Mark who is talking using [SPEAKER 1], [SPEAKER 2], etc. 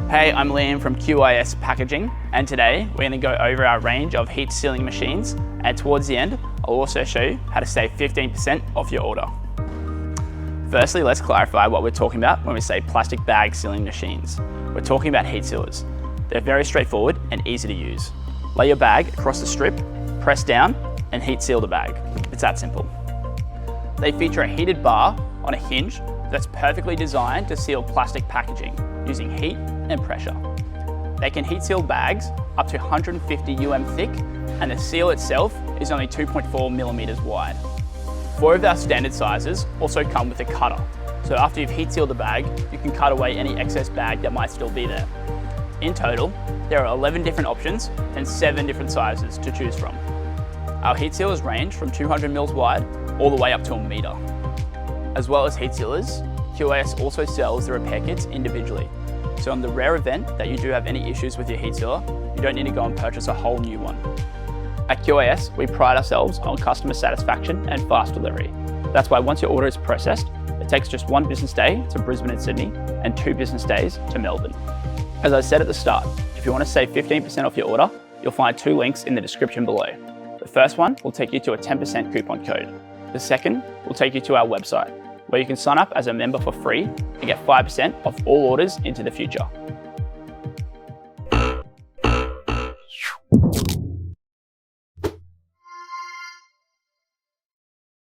[SPEAKER 1] Hey, I'm Liam from QIS Packaging, and today we're going to go over our range of heat sealing machines, and towards the end I'll also show you how to save 15% off your order. Firstly, let's clarify what we're talking about when we say plastic bag sealing machines. We're talking about heat sealers. They're very straightforward and easy to use. Lay your bag across the strip, press down, and heat seal the bag. It's that simple. They feature a heated bar on a hinge that's perfectly designed to seal plastic packaging using heat and pressure. They can heat seal bags up to 150 thick, and the seal itself is only 2.4 millimeters wide. 4 of our standard sizes also come with a cutter, so after you've heat sealed the bag, you can cut away any excess bag that might still be there. In total, there are 11 different options and 7 different sizes to choose from. Our heat sealers range from 200 mils wide all the way up to a meter. As well as heat sealers, QIS also sells the repair kits individually. So on the rare event that you do have any issues with your heat sealer, you don't need to go and purchase a whole new one. At QIS, we pride ourselves on customer satisfaction and fast delivery. That's why once your order is processed, it takes just 1 business day to Brisbane and Sydney and 2 business days to Melbourne. As I said at the start, if you want to save 15% off your order, you'll find 2 links in the description below. The first one will take you to a 10% coupon code. The second will take you to our website, where you can sign up as a member for free and get 5% off all orders into the future.